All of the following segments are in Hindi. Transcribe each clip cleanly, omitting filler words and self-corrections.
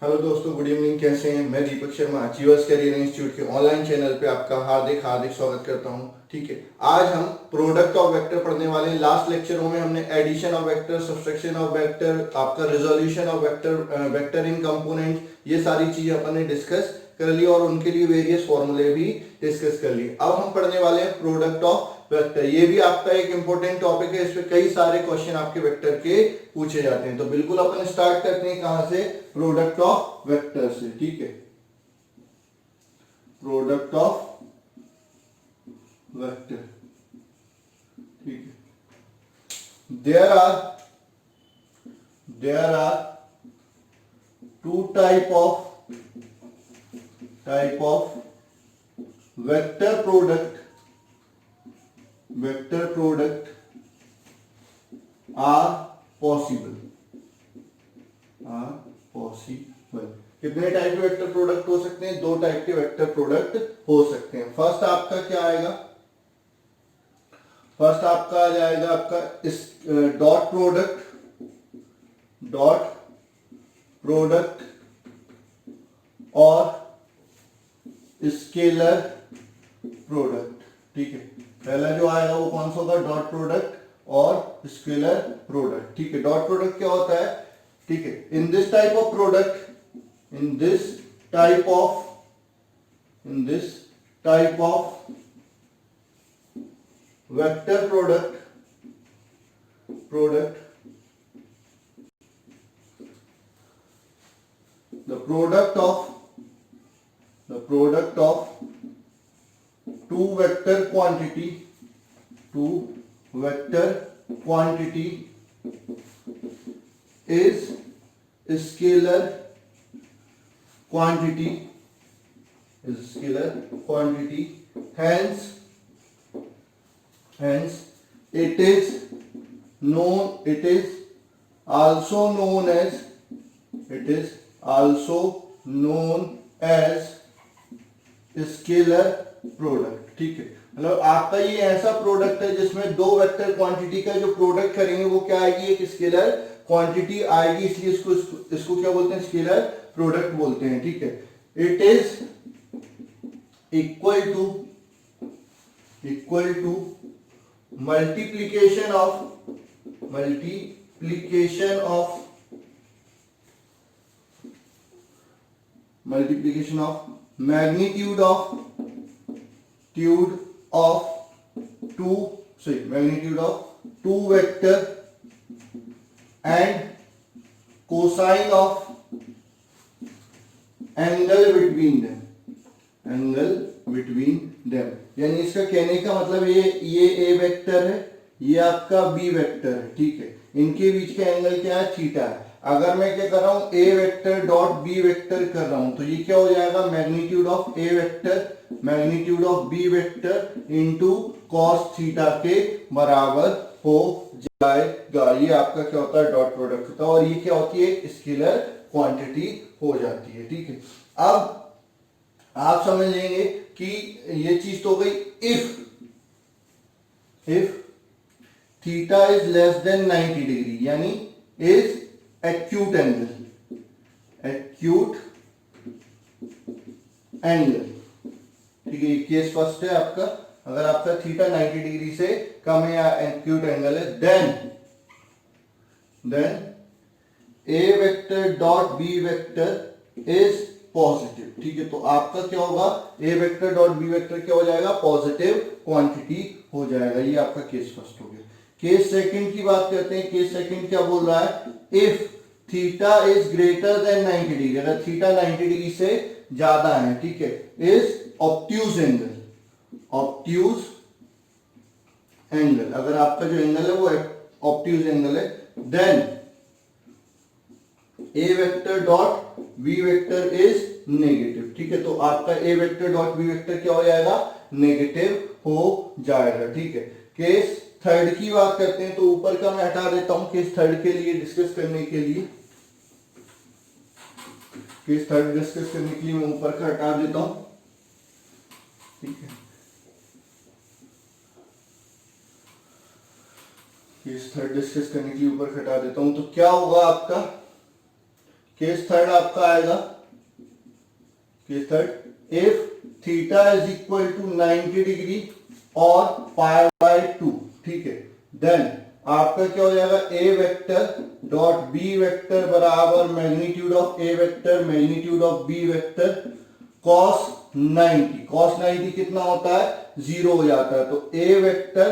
हेलो दोस्तों, गुड इवनिंग। कैसे हैं? मैं Deepak Sharma achievers career institute के ऑनलाइन चैनल पे आपका हार्दिक हार्दिक स्वागत करता हूं। ठीक है, आज हम प्रोडक्ट ऑफ वेक्टर पढ़ने वाले हैं। लास्ट लेक्चरों में हमने addition of vector, subtraction of vector, आपका resolution of vector, vector in component, ये सारी चीजें अपन ने डिस्कस कर ली और उनके लिए वेरियस फॉर्मूले भी डिस्कस कर लिए। अब हम पढ़ने वाले हैं प्रोडक्ट ऑफ वेक्टर। ये भी आपका एक इंपॉर्टेंट टॉपिक है, इसमें कई सारे क्वेश्चन आपके वेक्टर के पूछे जाते हैं। तो बिल्कुल अपन स्टार्ट करते हैं कहां से? प्रोडक्ट ऑफ वेक्टर से। ठीक है, प्रोडक्ट ऑफ वेक्टर। ठीक है, there are two type of vector product are possible. कितने टाइप के वेक्टर प्रोडक्ट हो सकते हैं? दो टाइप के वेक्टर प्रोडक्ट हो सकते हैं। फर्स्ट आपका क्या आएगा? फर्स्ट आपका आ जाएगा आपका इस डॉट प्रोडक्ट और स्केलर प्रोडक्ट। ठीक है, पहला जो आएगा वो कौन सा होगा? डॉट प्रोडक्ट और स्केलर प्रोडक्ट। ठीक है, डॉट प्रोडक्ट क्या होता है? ठीक है, in this type of vector product the product of two vector quantity is scalar quantity, hence it is also known as scalar product. ठीक है, मतलब आपका ये ऐसा प्रोडक्ट है जिसमें दो वेक्टर क्वांटिटी का जो प्रोडक्ट करेंगे वो क्या आएगी? एक स्केलर क्वांटिटी आएगी, इसलिए इसको क्या बोलते हैं? स्केलर प्रोडक्ट बोलते हैं। ठीक है, it is equal to multiplication of magnitude of two vector and cosine of angle between them। यानी इसका कहने का मतलब ये ए वेक्टर है, ये आपका बी वेक्टर है। ठीक है, इनके बीच का एंगल क्या है? थीटा है। अगर मैं क्या कर रहा हूं? A vector dot B vector कर रहा हूं तो ये क्या हो जाएगा? Magnitude of A vector magnitude of B vector into cos theta के बराबर हो जाएगा। ये आपका क्या होता है? डॉट प्रोडक्ट होता है और ये क्या होती है? स्केलर क्वांटिटी हो जाती है। ठीक है, अब आप समझ लेंगे कि ये चीज तो हो गई। If theta is less than 90 degree, यानी इज एक्यूट एंगल। ठीक है, केस फर्स्ट है आपका। अगर आपका थीटा 90 डिग्री से कम है या एक्यूट एंगल है, then A vector dot B vector is positive. ठीक है, तो आपका क्या होगा? A vector dot B vector क्या हो जाएगा? पॉजिटिव क्वांटिटी हो जाएगा। ये आपका केस फर्स्ट हो गया। केस सेकंड की बात करते हैं। केस सेकंड क्या बोल रहा है? If theta is greater than 90 degree, अगर थीटा 90 डिग्री से ज्यादा है, ठीक है, इज ऑब्ट्यूज एंगल, अगर आपका जो एंगल है वो ऑब्ट्यूज एंगल है, then A vector dot B vector is negative. ठीक है, तो आपका A vector dot B vector क्या हो जाएगा? नेगेटिव हो जाएगा। ठीक है, केस थर्ड की बात करते हैं तो ऊपर का मैं हटा देता हूं केस थर्ड के लिए डिस्कस करने के लिए। केस थर्ड डिस्कस करने के लिए मैं ऊपर का हटा देता हूं। ठीक है, केस थर्ड डिस्कस करने के लिए ऊपर हटा देता हूं। तो क्या होगा आपका? केस थर्ड आपका आएगा, case third, if theta is equal to 90 degree और पाई बाय 2, ठीक है, देन आपका क्या हो जाएगा, A vector dot B vector बराबर magnitude of A vector magnitude of B vector cos 90। cos 90 कितना होता है, 0 हो जाता है, तो A vector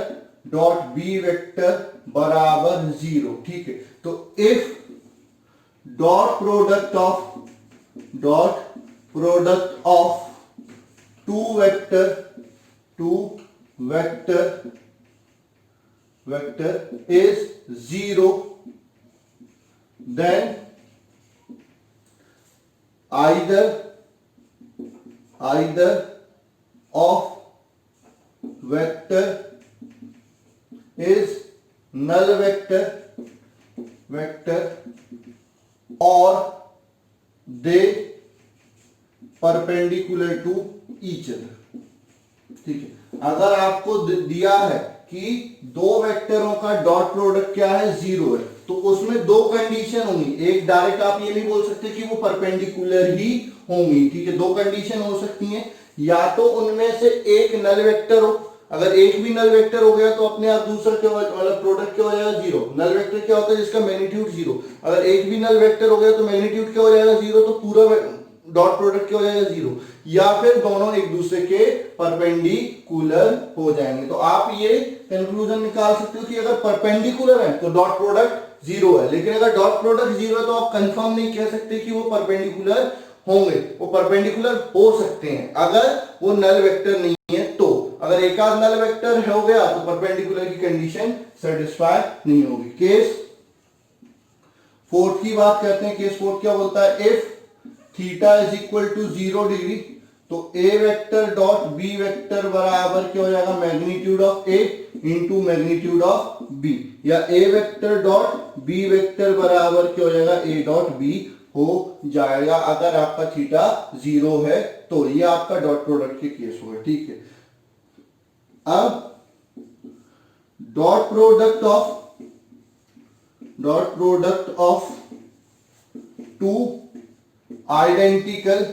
dot B vector बराबर 0, ठीक है। तो if dot product of two vector is 0, then either of vector is null vector or they perpendicular to each other, ठीक है। अगर आपको दिया है कि दो वेक्टरों का डॉट प्रोडक्ट क्या है, 0 है, तो उसमें दो कंडीशन होंगी। एक, डायरेक्ट आप ये नहीं बोल सकते कि वो परपेंडिकुलर ही होंगी, ठीक है। दो कंडीशन हो सकती हैं, या तो उनमें से एक नल वेक्टर हो, अगर एक भी नल वेक्टर हो गया तो अपने आप दूसरा क्या मतलब प्रोडक्ट क्या हो जाएगा, 0। नल वेक्टर क्या होता है, जिसका मैग्नीट्यूड 0। अगर एक भी नल वेक्टर हो गया तो मैग्नीट्यूड क्या हो जाएगा, 0, तो पूरा डॉट प्रोडक्ट क्या हो जाएगा, 0। या फिर दोनों एक दूसरे के परपेंडिकुलर हो जाएंगे। तो आप ये कंक्लूजन निकाल सकते हो कि अगर परपेंडिकुलर है तो डॉट प्रोडक्ट 0 है, लेकिन अगर डॉट प्रोडक्ट 0 है तो आप कंफर्म नहीं कह सकते कि वो परपेंडिकुलर होंगे। वो परपेंडिकुलर हो सकते हैं अगर वो नल वेक्टर नहीं है, तो अगर एक आध नल वेक्टर हो गया तो परपेंडिकुलर की कंडीशन सेटिस्फाई नहीं होगी। केस फोर्थ की बात करते हैं। केस फोर्थ क्या बोलता है, if theta is equal to 0 degree, तो A vector dot B vector बराबर क्या हो जाएगा, magnitude of A into magnitude of B, या A vector dot B vector बराबर क्या हो जाएगा, ए डॉट बी हो जाएगा अगर आपका थीटा 0 है तो। ये आपका डॉट प्रोडक्ट के केस हुआ, ठीक है। अब dot product of two identical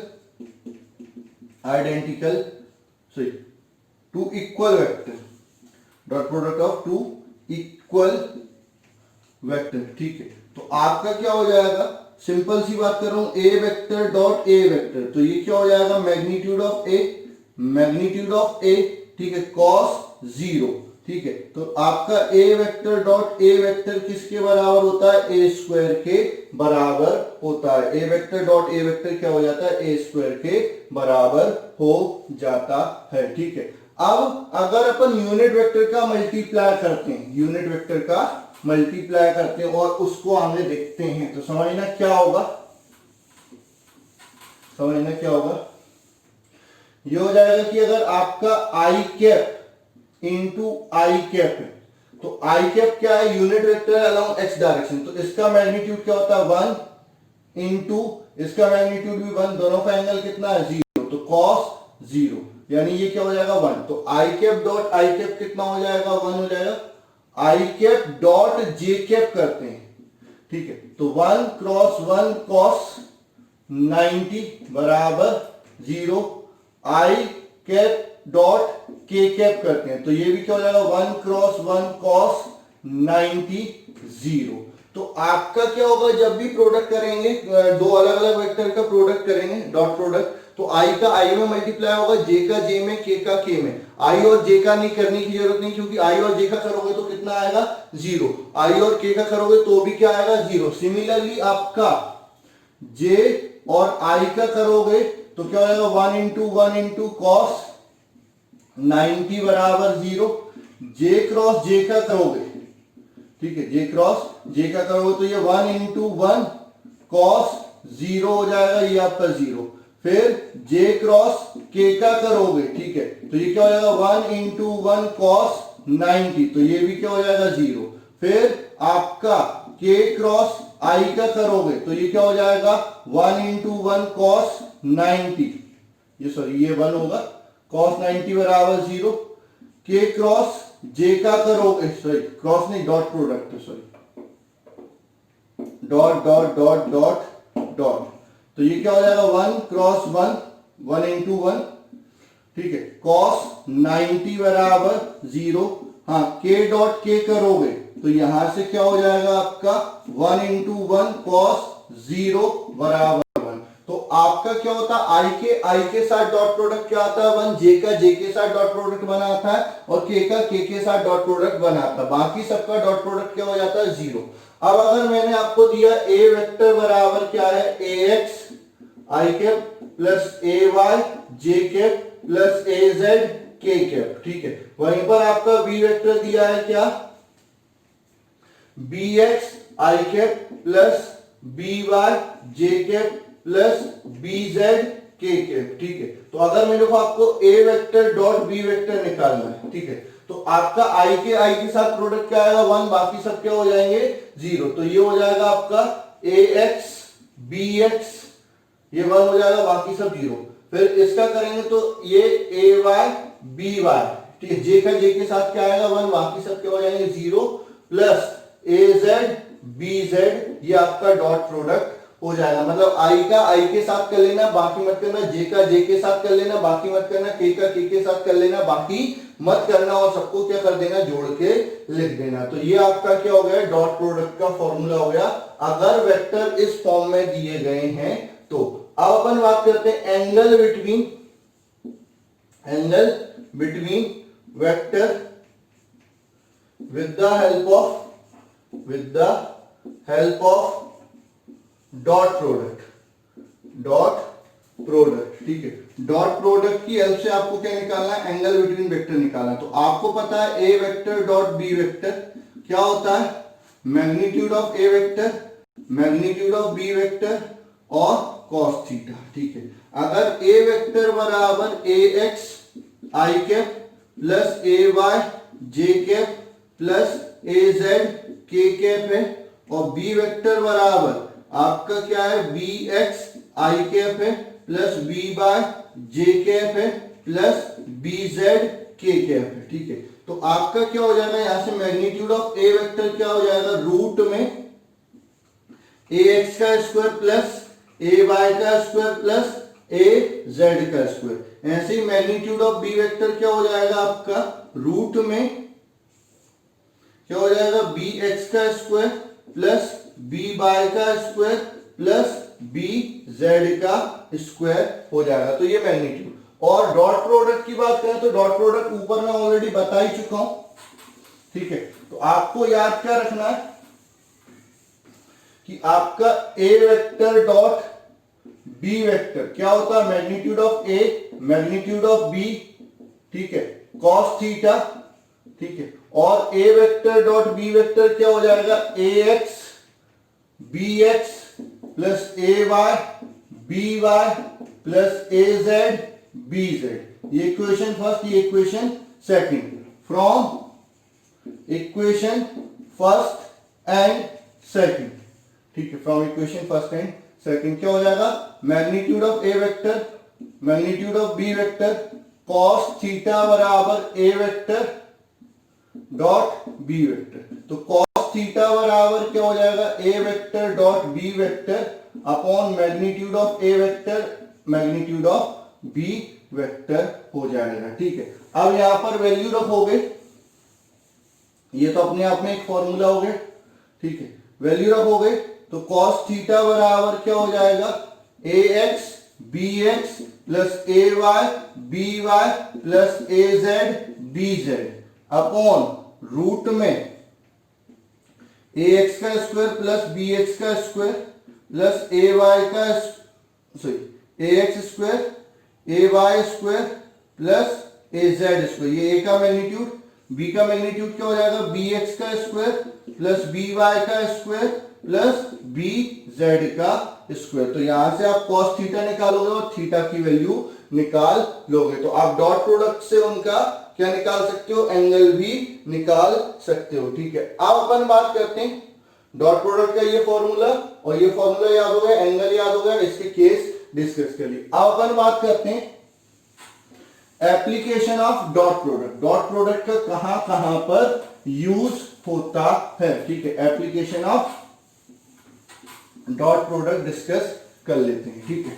two equal vector, dot product of two equal vector, ठीक है। तो आपका क्या हो जाएगा, सिंपल सी बात कर रहा हूं, A vector dot A vector, तो ये क्या हो जाएगा, मैग्नीट्यूड ऑफ ए, ठीक है, cos 0, ठीक है। तो आपका A vector dot A vector किसके बराबर होता है, ए स्क्वायर के बराबर होता है। A vector dot A vector क्या हो जाता है, ए स्क्वायर के बराबर हो जाता है, ठीक है। अब अगर अपन यूनिट वेक्टर का मल्टीप्लाई करते हैं और उसको आगे देखते हैं तो समझना क्या होगा, ये हो जाएगा कि अगर आपका आई कैप इंटू आई कैप है, तो आई कैप क्या है, unit vector along x direction, तो इसका मैग्नीट्यूड क्या होता है, 1 इंटू इसका मैग्नीट्यूड भी 1, दोनों का एंगल कितना है, 0, तो cos 0, यानी ये क्या हो जाएगा, 1। तो आई कैप डॉट आई कैप कितना हो जाएगा, 1 हो जाएगा। आई कैप डॉट जे कैप करते हैं, ठीक है, तो 1 क्रॉस 1 cos 90 बराबर 0। आई कैप डॉट के कैप करते हैं, तो ये भी क्या हो जाएगा, 1 क्रॉस 1 cos 90 0। तो आपका क्या होगा, जब भी प्रोडक्ट करेंगे, दो अलग अलग वेक्टर का प्रोडक्ट करेंगे, डॉट प्रोडक्ट, तो आई का आई में मल्टीप्लाई होगा, जे का जे में, के का के में। आई और जे का नहीं करने की जरूरत नहीं, क्योंकि आई और जे का करोगे तो कितना आएगा, 0। आई और के का करोगे तो भी क्या आएगा, 0। सिमिलरली आपका जे और आई का करोगे तो क्या हो जाएगा, 1 इंटू cos 90 बराबर 0। जे क्रॉस जे का करोगे, ठीक है, जे क्रॉस जे का करोगे तो ये 1 इंटू 1 cos 0 हो जाएगा, ये आपका 0। फिर जे क्रॉस के का करोगे, ठीक है, तो ये क्या हो जाएगा, 1 इंटू 1 cos 90, तो ये भी क्या हो जाएगा, 0। फिर आपका के क्रॉस आई का करोगे तो ये क्या हो जाएगा, 1 इंटू 1 cos 90, ये 1 होगा, cos 90 बराबर 0। के क्रॉस जे का करोगे, सॉरी क्रॉस नहीं, dot product, sorry, dot dot, तो ये क्या हो जाएगा 1 क्रॉस 1, 1 इंटू 1, ठीक है। कॉस 90 बराबर 0, हाँ के डॉट के करोगे तो यहां से क्या हो जाएगा आपका 1 इंटू 1 कॉस 0 बराबर 1। तो आपका क्या होता है आई के साथ डॉट प्रोडक्ट क्या आता है 1, जे का जे के साथ डॉट प्रोडक्ट बना आता है और के का के साथ डॉट प्रोडक्ट बनाता है, बाकी सबका डॉट प्रोडक्ट क्या हो जाता है 0। अब अगर मैंने आपको दिया ए वेक्टर बराबर क्या है A X I cap plus A Y J cap plus A Z K cap, ठीक है। वहीं पर आपका बी वेक्टर दिया है क्या B X I cap plus B Y J cap plus B Z K cap, ठीक है। तो अगर मेरे को आपको ए वेक्टर डॉट बी वेक्टर निकालना है, ठीक है, तो आपका आई के साथ प्रोडक्ट क्या आएगा 1, बाकी सब क्या हो जाएंगे 0। तो ये हो जाएगा आपका ए एक्स बी एक्स, ये 1 हो जाएगा, बाकी सब 0। फिर इसका करेंगे तो ये ए वाई बी वाई, ठीक है, जे का जे के साथ क्या आएगा 1, बाकी सब क्या हो जाएंगे 0, plus A Z B Z, ये आपका डॉट प्रोडक्ट हो जाएगा। मतलब आई का आई के साथ कर लेना, बाकी मत करना, जे का जे के साथ कर लेना, बाकी मत करना, के का के साथ कर लेना, बाकी मत करना, और सबको क्या कर देना जोड़ के लिख देना। तो ये आपका क्या हो गया डॉट प्रोडक्ट का फॉर्मूला हो गया अगर वेक्टर इस फॉर्म में दिए गए हैं तो। अब अपन बात करते हैं angle between vector with the help of dot product, ठीक है। डॉट प्रोडक्ट की हेल्प से आपको क्या निकालना है एंगल बिटवीन वेक्टर निकालना है। तो आपको पता है A vector dot B vector क्या होता है magnitude of A vector, magnitude of B vector और कॉस थीटा, ठीक है। अगर ए वेक्टर बराबर A X I cap plus A Y J cap plus A Z K cap है और बी वेक्टर बराबर आपका क्या है बी एक्स आई कैप है plus B Y J cap है plus B Z K cap है, ठीक है। तो आपका क्या हो जाएगा यहां से मैग्नीट्यूड ऑफ ए वेक्टर क्या हो जाएगा रूट में ए एक्स का स्क्वायर प्लस ए वाई का स्क्वायर प्लस ए जेड का स्क्वायर। ऐसे ही मैग्नीट्यूड ऑफ बी वेक्टर क्या हो जाएगा आपका रूट में क्या हो जाएगा बी एक्स का स्क्वायर प्लस बी वाई का स्क्वायर प्लस बी जेड का स्क्वायर हो जाएगा। तो ये मैग्नीट्यूड। और डॉट प्रोडक्ट की बात करें तो डॉट प्रोडक्ट ऊपर मैं ऑलरेडी बता ही चुका हूं, ठीक है। तो आपको याद क्या रखना है कि आपका A vector dot B vector क्या होता है magnitude of A magnitude of B, ठीक है, कॉस थीटा, ठीक है। और A vector dot B vector क्या हो जाएगा A X B X plus A Y B Y plus A Z B Z. ये इक्वेशन फर्स्ट, ये equation second. From equation first and second, ठीक है, from equation first and second क्या हो जाएगा magnitude of A vector magnitude of B vector cos theta बराबर A vector dot B vector. तो कॉस थीटा बराबर क्या हो जाएगा A vector dot B vector upon magnitude of A vector magnitude of B vector हो जाएगा, ठीक है। अब यहां पर वैल्यू रखोगे, ये तो अपने आप में एक फॉर्मूला हो गया, ठीक है। वैल्यू रखोगे तो कॉस थीटा बराबर क्या हो जाएगा A X B X plus A Y B Y plus A Z B Z upon root में ए एक्स का स्क्वायर प्लस बी एक्स का स्क्वायर प्लस ए वाई का sorry A X square A Y square plus A Z square. ये ए का मैग्नीट्यूड, बी का मैग्नीट्यूड क्या हो जाएगा बी एक्स का स्क्वायर प्लस बी वाई का स्क्वायर प्लस बी जेड का स्क्वायर। तो यहां से आप कॉस थीटा निकालोगे और थीटा की वैल्यू निकाल लोगे। तो आप डॉट प्रोडक्ट से उनका क्या निकाल सकते हो एंगल भी निकाल सकते हो, ठीक है। अब अपन बात करते हैं डॉट प्रोडक्ट का ये फॉर्मूला और ये फॉर्मूला याद हो गया, एंगल याद हो गया, इसके केस डिस्कस कर लिए। अब अपन बात करते हैं application of dot product. Dot product का कहां कहां पर यूज होता है, ठीक है। Application of dot product discuss कर लेते हैं, ठीक है।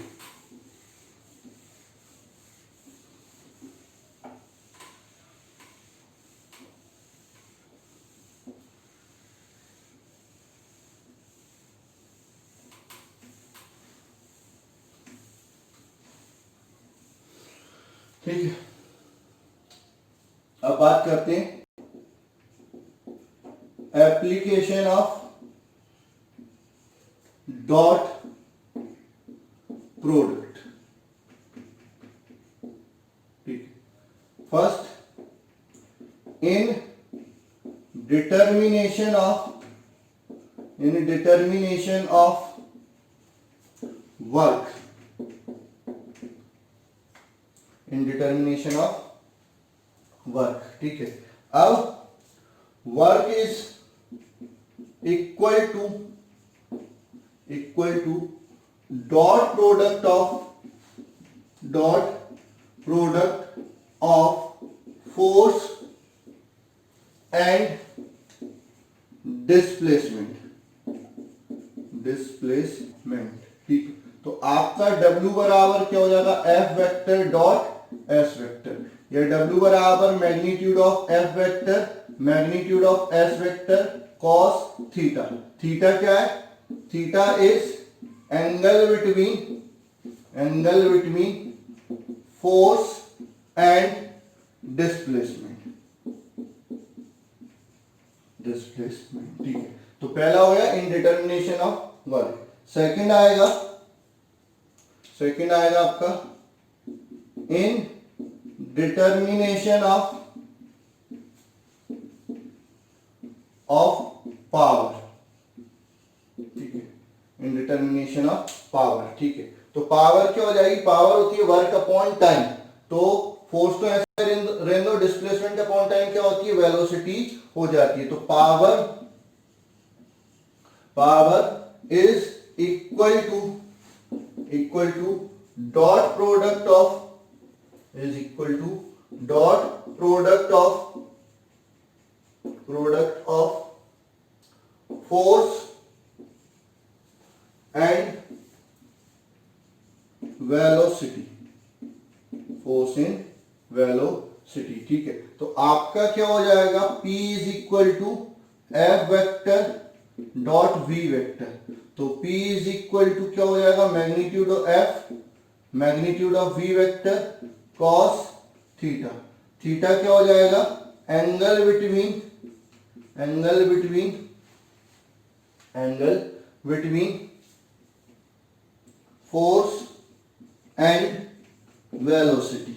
ठीक है, अब बात करते हैं एप्लीकेशन ऑफ डॉट प्रोडक्ट। ठीक है, first in determination of work, in determination of work. ठीक है, अब work is equal to dot product of force and displacement. ठीक है, तो आपका W बराबर क्या हो जाएगा, F vector dot S vector, या W बराबर magnitude of F vector magnitude of S vector cos theta. Theta क्या है, theta is angle between force and displacement. ठीक है, तो पहला हो गया इन डिटर्मिनेशन ऑफ वर्क। सेकंड आएगा आपका इन डिटर्मिनेशन ऑफ पावर। ठीक है, इन डिटर्मिनेशन ऑफ पावर। ठीक है, तो पावर क्या हो जाएगी, पावर होती है वर्क अपॉन टाइम, तो फोर्स तो ऐसे रहने दो, डिस्प्लेसमेंट अपॉन टाइम क्या होती है, वेलोसिटी हो जाती है। तो power is equal to dot product of force and velocity. ठीक है, तो आपका क्या हो जाएगा, P is equal to F vector dot V vector. तो P इज इक्वल टू क्या हो जाएगा, magnitude of V vector cos theta. Theta क्या हो जाएगा, angle between force and velocity.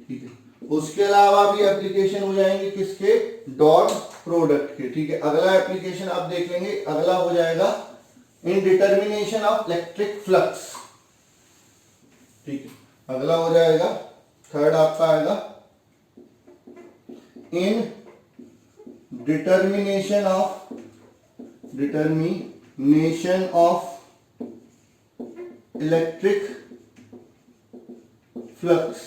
ठीक है, उसके अलावा भी एप्लीकेशन हो जाएंगे किसके, डॉट प्रोडक्ट के। ठीक है, अगला एप्लीकेशन आप देख लेंगे, अगला हो जाएगा इन डिटर्मिनेशन ऑफ इलेक्ट्रिक फ्लक्स। ठीक है, अगला हो जाएगा थर्ड आपका आएगा इन डिटर्मिनेशन ऑफ इलेक्ट्रिक फ्लक्स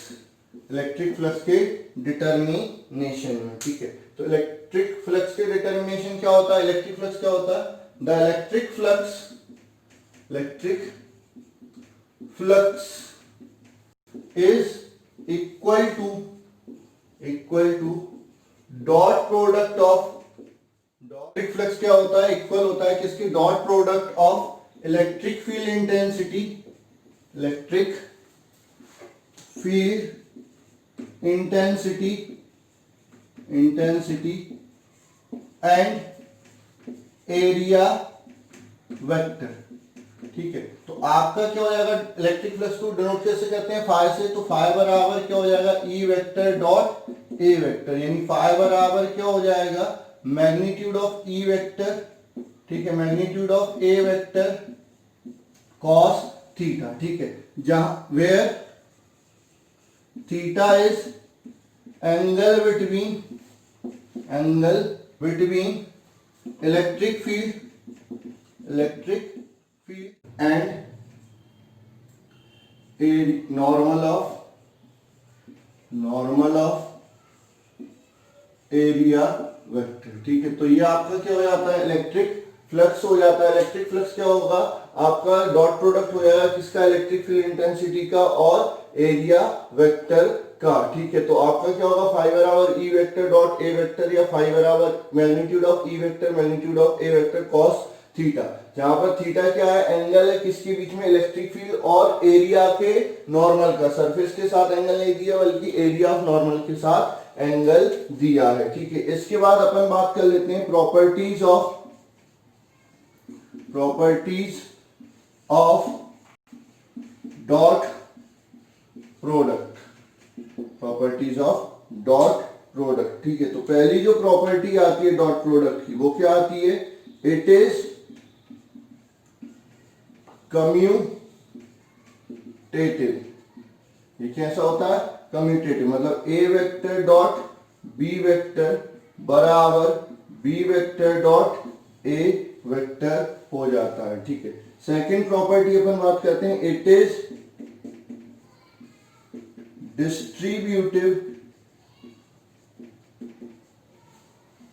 के डिटर्मिनेशन में। ठीक है, तो इलेक्ट्रिक फ्लक्स के डिटर्मिनेशन क्या होता है, इलेक्ट्रिक फ्लक्स क्या होता है, the electric flux is equal to dot product of, electric flux क्या होता है, इक्वल होता है किसके, dot product of electric field intensity and area vector. ठीक है, तो आपका क्या हो जाएगा, इलेक्ट्रिक फ्लक्स को डिनोट कैसे करते हैं, फाई से, तो फाई बराबर क्या हो जाएगा, E vector dot A vector, यानी फाई बराबर क्या हो जाएगा, मैग्नीट्यूड ऑफ E वेक्टर। ठीक है, magnitude of A vector cos theta. ठीक है, जहां where theta is angle between electric field and a normal of area vector. ठीक है, तो ये आपका क्या हो जाता है, इलेक्ट्रिक फ्लक्स हो जाता है। इलेक्ट्रिक फ्लक्स क्या होगा, आपका डॉट प्रोडक्ट हो जाएगा किसका, इलेक्ट्रिक फील्ड इंटेंसिटी का और एरिया वेक्टर का। ठीक है, तो आपका क्या होगा, फाई बराबर E vector dot A vector या फाई बराबर magnitude of E vector magnitude of A vector cos theta, जहां पर थीटा क्या है, एंगल है किसके बीच में, इलेक्ट्रिक फील्ड और एरिया के नॉर्मल का। सरफेस के साथ एंगल नहीं दिया बल्कि एरिया ऑफ नॉर्मल के साथ एंगल दिया है। ठीक है, इसके बाद अपन बात कर लेते हैं प्रॉपर्टीज ऑफ डॉट प्रोडक्ट। ठीक है, तो पहली जो प्रॉपर्टी आती है डॉट प्रोडक्ट की वो क्या आती है, इट इज कम्यूटेटिव। ये कैसा होता है, कम्यूटेटिव, मतलब A vector dot B vector बराबर B vector dot A vector हो जाता है। ठीक है, सेकंड प्रॉपर्टी अपन बात करते हैं, it is distributive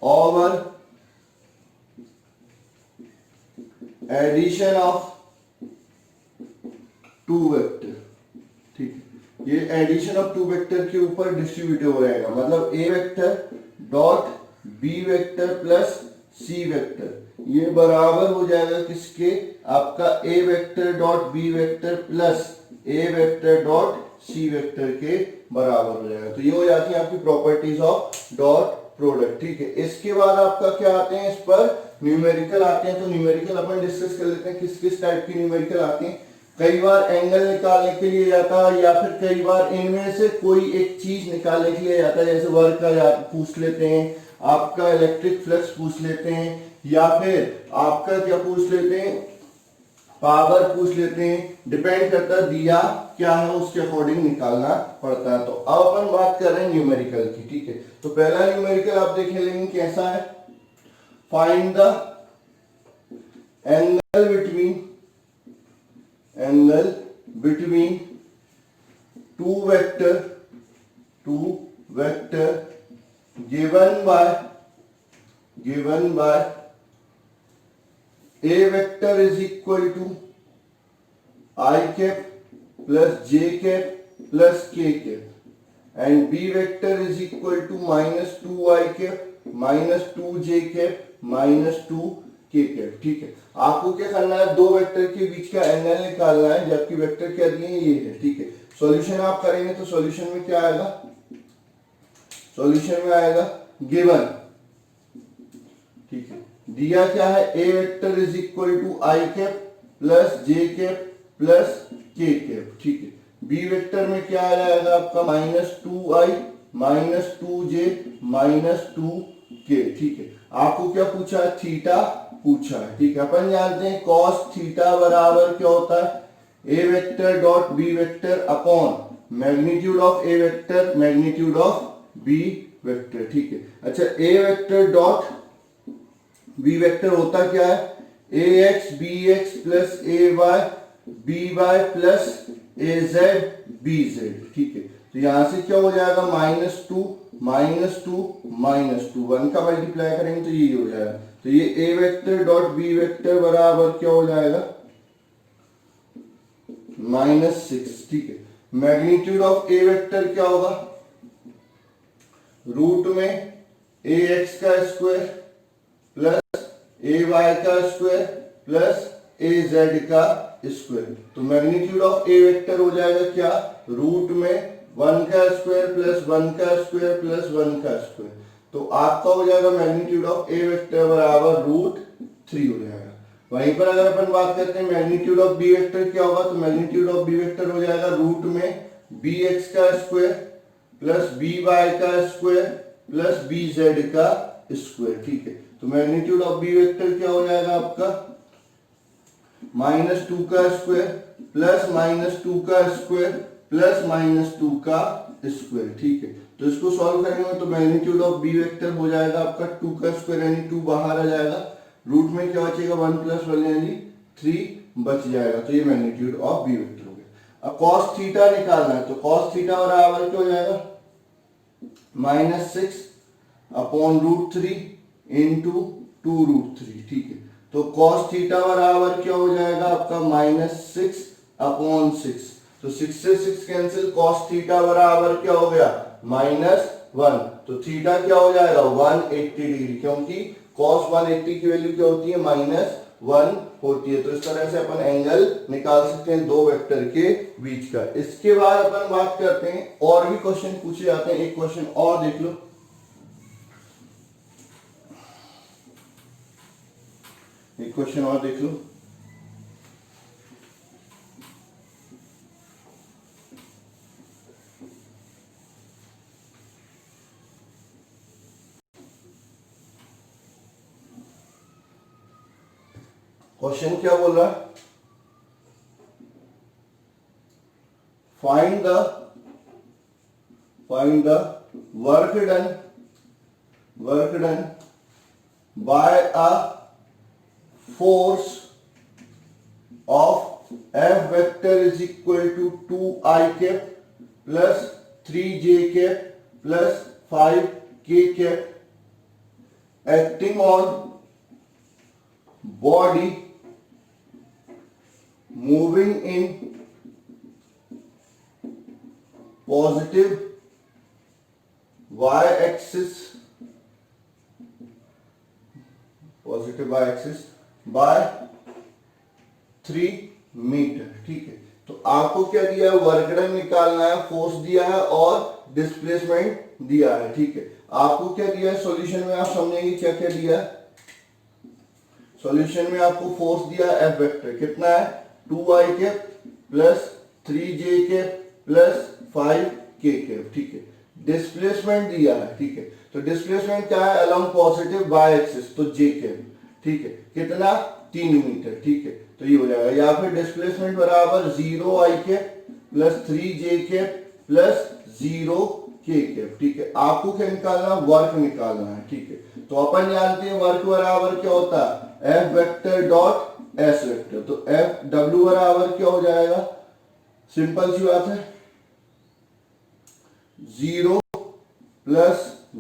over addition of two vector. ठीक है, ये एडिशन ऑफ टू वेक्टर के ऊपर डिस्ट्रीब्यूटिव हो जाएगा, मतलब A vector dot B vector plus C vector, ये बराबर हो जाएगा किसके, आपका A vector dot B vector plus A vector dot C vector के बराबर हो जाएगा। तो ये हो जाती है आपकी प्रॉपर्टीज ऑफ डॉट प्रोडक्ट। ठीक है, इसके बाद आपका क्या आते हैं, इस पर न्यूमेरिकल आते हैं। तो न्यूमेरिकल अपन डिस्कस कर लेते हैं, किस किस टाइप की न्यूमेरिकल आती हैं। कई बार एंगल निकालने के लिए जाता है, या फिर कई बार इनमें से कोई एक चीज निकालने के लिए जाता है, जैसे वर्क का पूछ लेते हैं, आपका इलेक्ट्रिक फ्लक्स पूछ लेते हैं, या फिर आपका क्या पूछ लेते हैं, पावर पूछ लेते हैं, डिपेंड करता है दिया क्या है उसके अकॉर्डिंग निकालना पड़ता है। तो अब अपन बात कर रहे हैं न्यूमेरिकल की। ठीक है, तो पहला न्यूमेरिकल आप देख लेंगे कैसा है, find the angle between two vector given by a vector is equal to I cap plus j cap plus k cap and b vector is equal to minus 2 I cap minus 2 j cap minus 2 k cap। ठीक है, आपको क्या करना है, दो वेक्टर के बीच का एंगल निकालना है, जबकि वेक्टर क्या दिए ये है। ठीक है, सॉल्यूशन आप करेंगे तो सॉल्यूशन में क्या आएगा, सॉल्यूशन में आएगा गिवन। ठीक है, दिया क्या है, A vector is equal to I cap plus J cap plus K cap. ठीक है, बी वेक्टर में क्या आ जाएगा आपका minus 2i minus 2j minus 2k। ठीक है, आपको क्या पूछा है, थीटा पूछा है। ठीक है, अपन जानते हैं cos थीटा बराबर क्या होता है, A vector dot B vector upon magnitude of A vector magnitude of B vector. ठीक है, अच्छा A vector dot B vector होता क्या है, A X B X plus A Y B Y plus A Z B Z. ठीक है, तो यहां से क्या हो जाएगा, minus two minus two minus two, one का मल्टीप्लाई करेंगे तो ये हो जाएगा। तो ये A vector dot B vector बराबर क्या हो जाएगा, -6। ठीक है, मैग्नीट्यूड ऑफ ए वेक्टर क्या होगा, रूट में ए एक्स का स्क्वायर प्लस ए वाई का स्क्वायर प्लस ए जेड का स्क्वायर। तो मैग्नीट्यूड ऑफ ए वेक्टर हो जाएगा क्या, रूट में 1 का स्क्वायर प्लस 1 का स्क्वायर प्लस 1 का स्क्वायर। तो आपका हो जाएगा मैग्नीट्यूड ऑफ ए वेक्टर बराबर √3 हो जाएगा। वहीं पर अगर अपन बात करते हैं मैग्नीट्यूड ऑफ बी वेक्टर क्या होगा, तो मैग्नीट्यूड ऑफ बी वेक्टर हो जाएगा रूट में बी एक्स का स्क्वायर प्लस बी वाई का स्क्वायर प्लस बी जेड का स्क्वायर। ठीक है, तो मैग्नीट्यूड ऑफ बी वेक्टर क्या हो जाएगा आपका, -2 का स्क्वायर प्लस -2 का स्क्वायर प्लस -2 का स्क्वायर। ठीक है, तो इसको सॉल्व करेंगे तो मैग्नीट्यूड ऑफ बी वेक्टर हो जाएगा आपका 2 का स्क्वायर यानी 2 बाहर आ जाएगा, रूट में क्या बचेगा 1 + 1 यानी 3 बच जाएगा। तो ये मैग्नीट्यूड ऑफ बी वेक्टर हो गया। अब cos थीटा निकालना है, तो cos थीटा बराबर क्या हो जाएगा, -6 अपॉन √3 इंटू 2√3। ठीक है, तो cos थीटा बराबर क्या हो जाएगा आपका -6/6। तो 6 से 6 कैंसिल, cos थीटा बराबर क्या हो गया -1। तो थीटा क्या हो जाएगा 180 डिग्री, क्योंकि cos 180 की वैल्यू क्या होती है -1 होती है। तो इस तरह से अपन एंगल निकाल सकते हैं दो वेक्टर के बीच का। इसके बाद अपन बात करते हैं, और भी क्वेश्चन पूछे जाते हैं। एक क्वेश्चन और देख लो, एक क्वेश्चन और देख लो। क्वेश्चन क्या बोल रहा है, find the work done by a force of F vector is equal to 2i cap plus 3j cap plus 5k cap acting on body moving in positive y-axis by 3 metre. ठीक है, तो आपको क्या दिया है, वर्क डन निकालना है, फोर्स दिया है और डिस्प्लेसमेंट दिया है। ठीक है, आपको क्या दिया है, सॉल्यूशन में आप समझेंगे क्या क्या दिया है। सॉल्यूशन में आपको फोर्स दिया है एफ वेक्टर, कितना है 2i cap plus 3j cap plus 5k cap. ठीक है, डिस्प्लेसमेंट दिया है। ठीक है, तो डिस्प्लेसमेंट क्या है, अलोंग पॉजिटिव वाई एक्सिस, तो j कैप। ठीक है, कितना 3 मीटर। ठीक है, तो ये हो जाएगा, या फिर डिस्प्लेसमेंट बराबर 0i cap plus 3j cap plus 0k cap. ठीक है, आपको क्या निकालना, वर्क निकालना है। ठीक है, तो अपन जानते हैं वर्क बराबर क्या होता है, F vector dot S vector. तो एफ डब्ल्यू बराबर क्या हो जाएगा, सिंपल सी बात है, 0 प्लस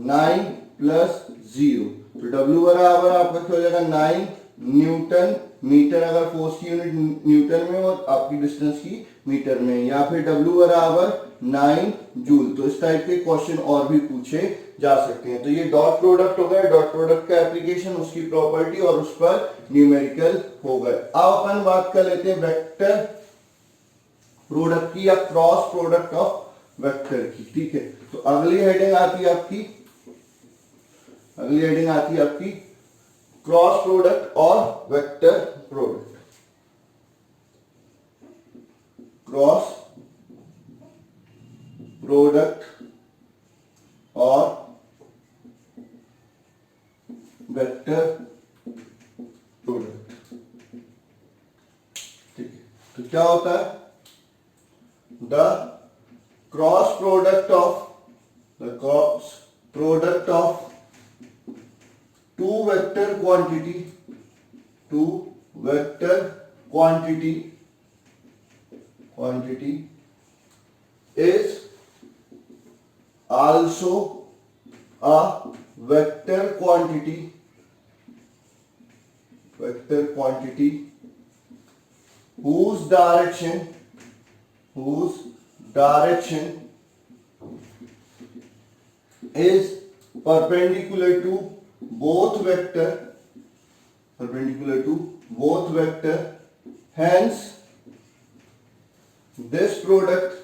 9 प्लस 0। तो W बराबर आपका क्या हो जाएगा 9 न्यूटन मीटर, अगर फोर्स की यूनिट न्यूटन में और आपकी डिस्टेंस की मीटर में, या फिर W बराबर 9 जूल। तो इस टाइप के क्वेश्चन और भी पूछे जा सकते हैं। तो ये डॉट प्रोडक्ट हो गया, डॉट प्रोडक्ट का एप्लीकेशन, उसकी प्रॉपर्टी और उस पर न्यूमेरिकल हो गए। अब अपन बात कर लेते हैं वेक्टर प्रोडक्ट की या क्रॉस प्रोडक्ट ऑफ वेक्टर की। ठीक है, तो अगली हेडिंग आती है आपकी क्रॉस प्रोडक्ट और वेक्टर प्रोडक्ट। क्रॉस प्रोडक्ट और वेक्टर प्रोडक्ट। ठीक है, तो क्या होता है, the cross product of two vector quantity is also a vector quantity whose direction is perpendicular to both vector, hence this product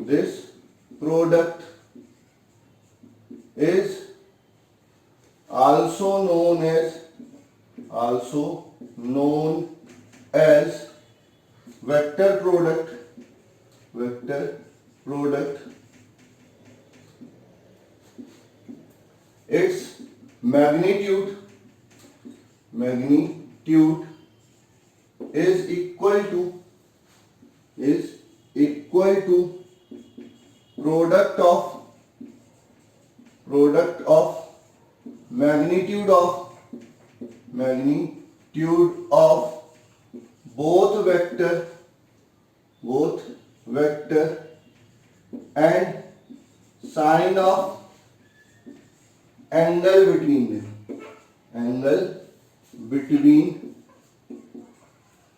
is also known as vector product. Its magnitude is equal to product of magnitude of both vector and sine of angle between them, between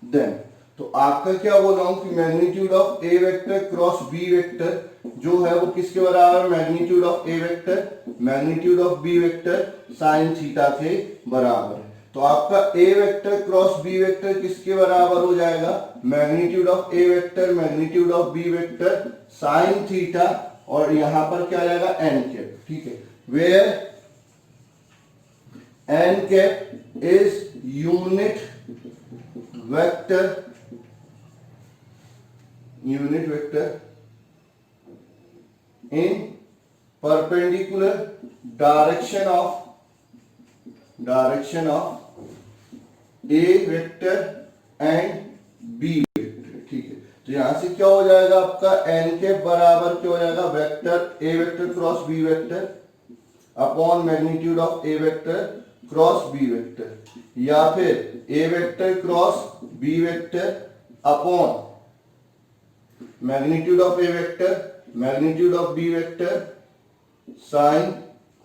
them. तो आपका क्या बोल रहा हूं कि magnitude of A vector cross B vector जो है वो किसके बराबर, magnitude of A vector magnitude of B vector sine theta के बराबर है। तो आपका A vector cross B vector किसके बराबर हो जाएगा, magnitude of A vector magnitude of B vector sine theta, और यहां पर क्या आ जाएगा एन कैप, ठीक है, where N cap is unit vector in perpendicular direction of A vector and B vector, ठीक है। तो यहां से क्या हो जाएगा आपका n के बराबर क्या हो जाएगा, vector A vector cross B vector upon magnitude of A vector cross B vector, या फिर A vector cross B vector upon magnitude of A vector magnitude of B vector sine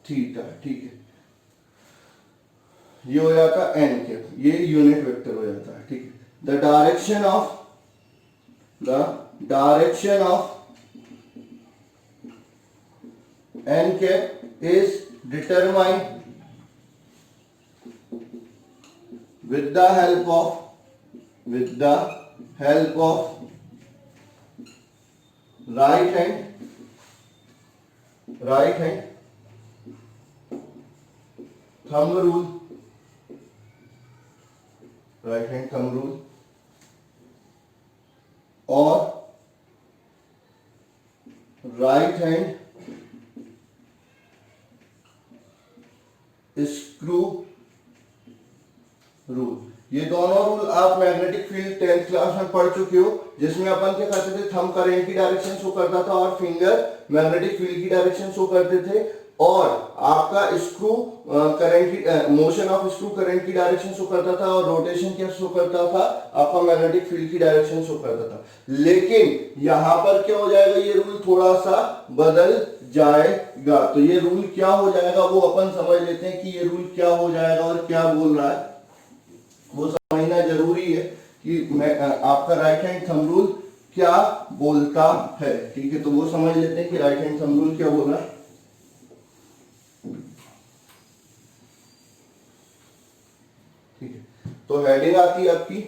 theta, ठीक है। ये हो जाता है एन कैप, ये यूनिट वेक्टर हो जाता है, ठीक है। The direction of N cap is determined with the help of right hand thumb rule और right hand screw रूल। ये दोनों रूल आप मैग्नेटिक फील्ड 10th क्लास में पढ़ चुके हो, जिसमें अपन क्या करते थे, थंब करंट की डायरेक्शन शो करता था और फिंगर मैग्नेटिक फील्ड की डायरेक्शन शो करते थे, और आपका स्क्रू करंट की मोशन ऑफ स्क्रू करंट की डायरेक्शन शो करता था, और रोटेशन क्या शो करता था, आपका मैग्नेटिक फील्ड की डायरेक्शन शो करता था। लेकिन यहां पर क्या हो जाएगा, ये रूल थोड़ा सा बदल जाएगा। तो ये रूल क्या हो जाएगा वो अपन समझ लेते हैं कि ये रूल क्या हो जाएगा और क्या बोल रहा है, वो समझना जरूरी है कि मैं आपका राइट हैंड थंब रूल क्या बोलता है, ठीक है। तो वो समझ लेते हैं कि राइट हैंड थंब रूल क्या बोल रहा है। ठीक है, तो हेडिंग आती है आपकी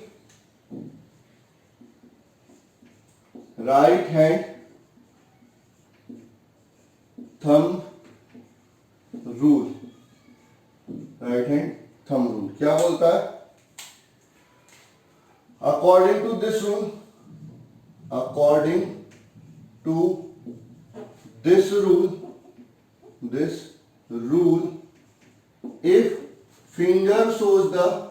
right hand thumb rule. Right hand thumb rule क्या बोलता है, according to this rule, if finger shows the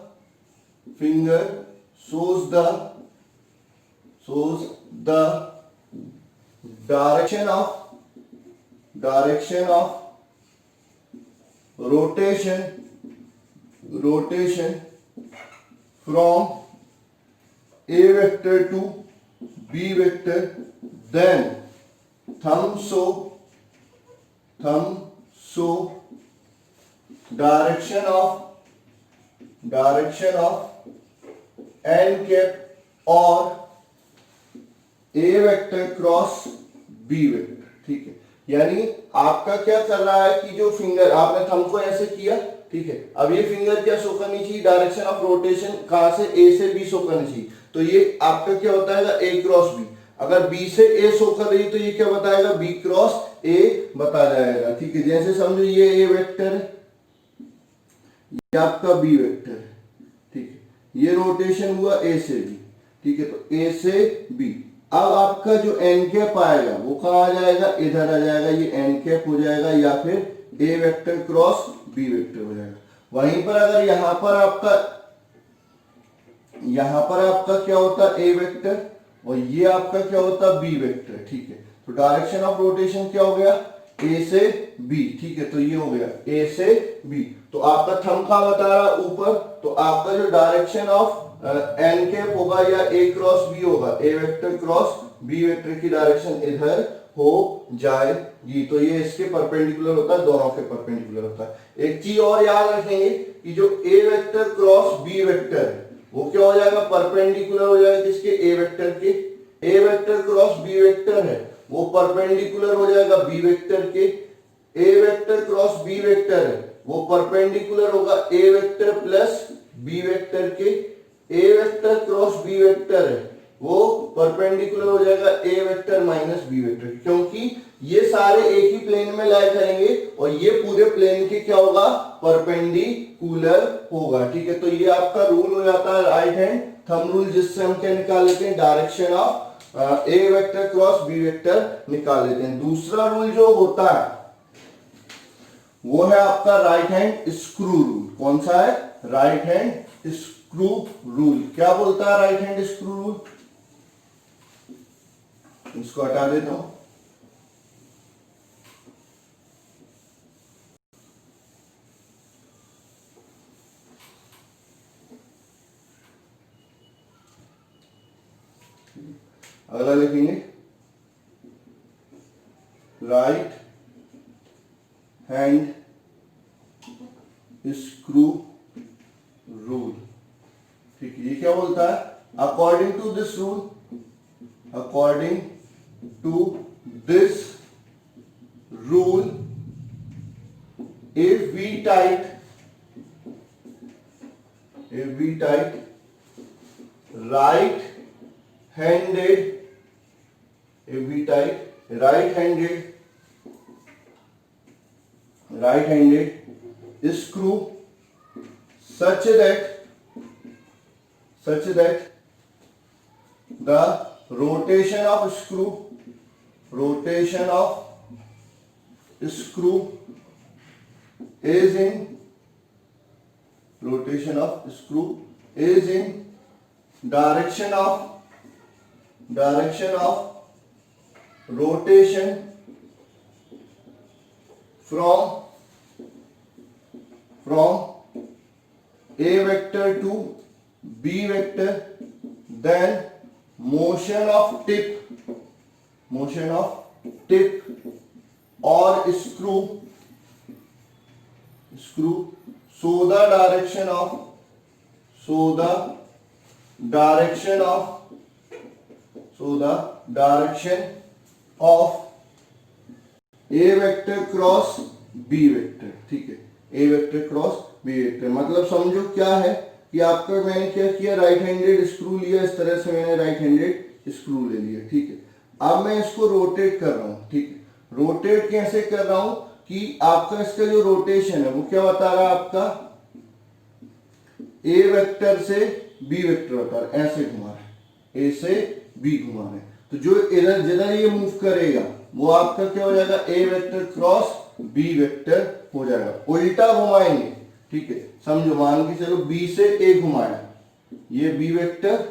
direction of rotation from A vector to B vector, then thumb show direction of n cap और A vector cross B vector, ठीक है। यानी आपका क्या कर रहा है कि जो फिंगर आपने थंब को ऐसे किया, ठीक है, अब ये फिंगर क्या शो करनी चाहिए, डायरेक्शन ऑफ रोटेशन कहां से, A से B शो करनी चाहिए। तो ये आपका क्या होता है, A क्रॉस B। अगर B से A शो कर रही है तो ये क्या बताएगा, B क्रॉस A बता जाएगा, ठीक है। जैसे समझो ये A वेक्टर है, ये आपका B वेक्टर है, ठीक है। ये रोटेशन हुआ A से B, ठीक है। तो A से B, अब आपका जो एन कैप आएगा वो कहां आ जाएगा, इधर आ जाएगा, ये एन कैप हो जाएगा, या फिर ए वेक्टर क्रॉस बी वेक्टर हो जाएगा। वहीं पर अगर यहां पर आपका क्या होता है, ए वेक्टर, और ये आपका क्या होता है, बी वेक्टर, ठीक है। तो डायरेक्शन ऑफ रोटेशन क्या हो गया, ए से बी, ठीक है। तो ये हो गया ए से बी। तो आपका थंब कहां बता रहा है, ऊपर। तो आपका जो डायरेक्शन ऑफ एन कैप होगा या ए क्रॉस बी होगा, A vector cross B vector की डायरेक्शन इधर हो जाएगी। तो ये इसके परपेंडिकुलर होता है, दोनों के परपेंडिकुलर होता है। एक चीज और याद रखेंगे कि जो ए वेक्टर क्रॉस बी वेक्टर है वो क्या हो जाएगा, परपेंडिकुलर हो जाएगा किसके, ए वेक्टर के। ए वेक्टर क्रॉस बी वेक्टर है वो परपेंडिकुलर हो जाएगा बी वेक्टर के। ए वेक्टर क्रॉस बी वेक्टर है वो परपेंडिकुलर होगा A vector plus B vector के। ए वेक्टर क्रॉस बी वेक्टर है वो परपेंडिकुलर हो जाएगा A vector minus B vector, क्योंकि ये सारे एक ही प्लेन में लाई करेंगे और ये पूरे प्लेन के क्या होगा, परपेंडिकुलर होगा। ठीक है, तो ये आपका रूल हो जाता है राइट हैंड थंब रूल, जिससे हम क्या निकाल लेते हैं, direction of A vector cross B vector निकाल लेते हैं। दूसरा रूल जो होता है वो है आपका राइट हैंड स्क्रू रूल। कौन सा है, राइट हैंड स्क्रू रूल। क्या बोलता है राइट हैंड स्क्रू रूल, इसको हटा देता हूं। अगला लिखेंगे राइट हैंड स्क्रू रूल। ठीक है, ये क्या बोलता है, according to this rule, according to this rule if we type right-handed, if we type right-handed screw such that the rotation of screw is in direction of rotation from A vector to B vector, then motion of tip or screw so the direction of A vector cross B vector। ठीक है, A vector cross B vector मतलब समझो क्या है कि आपका मैंने क्या किया, राइट हैंडेड स्क्रू लिया, इस तरह से मैंने राइट हैंडेड स्क्रू ले लिया। ठीक है, अब मैं इसको रोटेट कर रहा हूं। ठीक है, रोटेट कैसे कर रहा हूं कि आपका इसका जो रोटेशन है वो क्या बता रहा है, आपका ए वेक्टर से बी वेक्टर बता रहा है, ऐसे घुमा रहा है, ए से बी घुमा रहा है। तो जो इधर जिधर ये मूव करेगा वो आपका क्या हो जाएगा, A vector cross B vector हो जाएगा। उल्टा घुमाएंगे, ठीक है, समझो, मान के चलो बी से ए घुमाया, ये बी वेक्टर,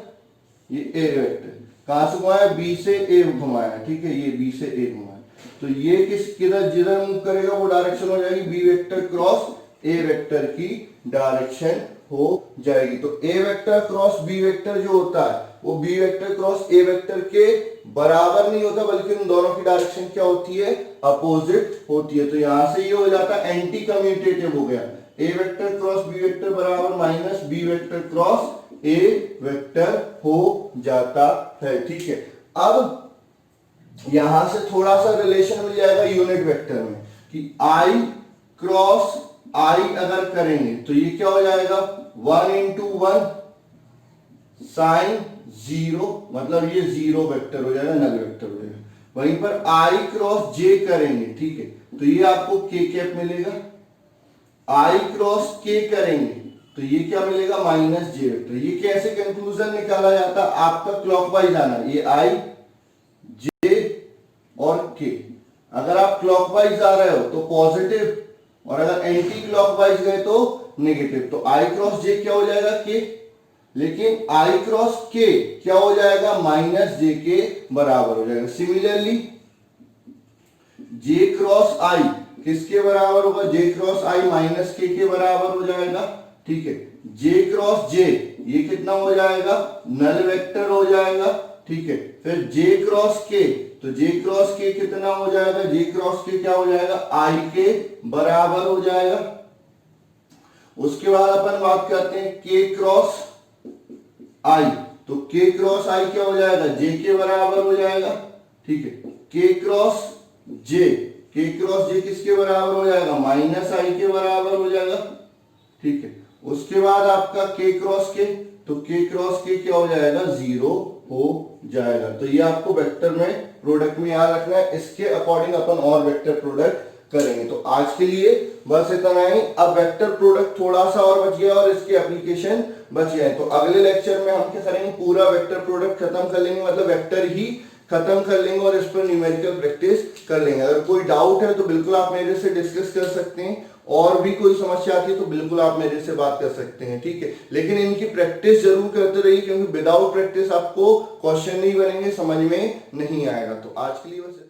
ये ए वेक्टर, कहां से घुमाया, बी से ए घुमाया। ठीक है, ये बी से ए घुमाया, तो ये किधर जिधर मूव करेगा वो डायरेक्शन हो जाएगी B vector cross A vector की डायरेक्शन हो जाएगी। तो A vector cross B vector जो होता है वो B vector cross A vector के बराबर नहीं होता, बल्कि उन दोनों की डायरेक्शन क्या होती है, अपोजिट होती है। तो यहां से ये हो जाता है एंटी कम्यूटेटिव हो गया, A vector cross B vector बराबर minus B vector cross A vector हो जाता है। ठीक है, अब यहां से थोड़ा सा रिलेशन मिल जाएगा यूनिट वेक्टर में कि आई क्रॉस आई अगर करेंगे तो ये क्या हो जाएगा, 1 into 1 साइन 0, मतलब ये 0 वेक्टर हो जाएगा, नल वेक्टर हो जाएगा। वहीं पर आई क्रॉस जे करेंगे, ठीक है, तो ये आपको के कैप मिलेगा। आई क्रॉस के करेंगे तो ये क्या मिलेगा, माइनस जे वेक्टर। ये कैसे कंक्लूजन निकाला जाता है, आपका क्लॉकवाइज आना, ये आई जे और के। अगर आप क्लॉकवाइज आ रहे हो तो पॉजिटिव, और अगर एंटी क्लॉकवाइज गए तो नेगेटिव। तो आई क्रॉस जे क्या हो जाएगा, के, लेकिन आई क्रॉस के क्या हो जाएगा, माइनस जे के बराबर हो जाएगा। सिमिलरली जे क्रॉस आई किसके बराबर होगा, जे क्रॉस आई माइनस के बराबर हो जाएगा। ठीक है, जे क्रॉस जे ये कितना हो जाएगा, नल वेक्टर हो जाएगा। ठीक है। फिर जे क्रॉस के, तो जे क्रॉस के कितना हो जाएगा, जे क्रॉस के क्या हो जाएगा, आई के बराबर हो जाएगा। उसके बाद अपन बात करते हैं के क्रॉस आई, तो के क्रॉस आई क्या हो जाएगा, जे के बराबर हो जाएगा, ठीक है। के क्रॉस जे, के क्रॉस जे किसके बराबर हो जाएगा, माइनस आई के बराबर हो जाएगा, ठीक है। उसके बाद आपका के क्रॉस के, तो के क्रॉस के क्या हो जाएगा, 0 हो जाएगा। तो ये आपको वेक्टर में प्रोडक्ट में याद रखना है, इसके अकॉर्डिंग अपन और वेक्टर प्रोडक्ट करेंगे। तो आज के लिए बस इतना ही। अब वेक्टर प्रोडक्ट थोड़ा सा और बच गया और इसके एप्लीकेशन बच गए, तो अगले लेक्चर में हम क्या करेंगे, पूरा वेक्टर प्रोडक्ट खत्म कर लेंगे, मतलब वेक्टर ही खत्म कर लेंगे और इस पर न्यूमेरिकल प्रैक्टिस कर लेंगे। अगर कोई डाउट है तो बिल्कुल आप मेरे से डिस्कस कर सकते हैं, और भी कोई समस्या आती है तो बिल्कुल आप मेरे से बात कर सकते हैं, ठीक है। लेकिन इनकी प्रैक्टिस जरूर करते रहिए, क्योंकि विदाउट प्रैक्टिस आपको क्वेश्चन नहीं बनेंगे, समझ में नहीं आएगा। तो आज के लिए बस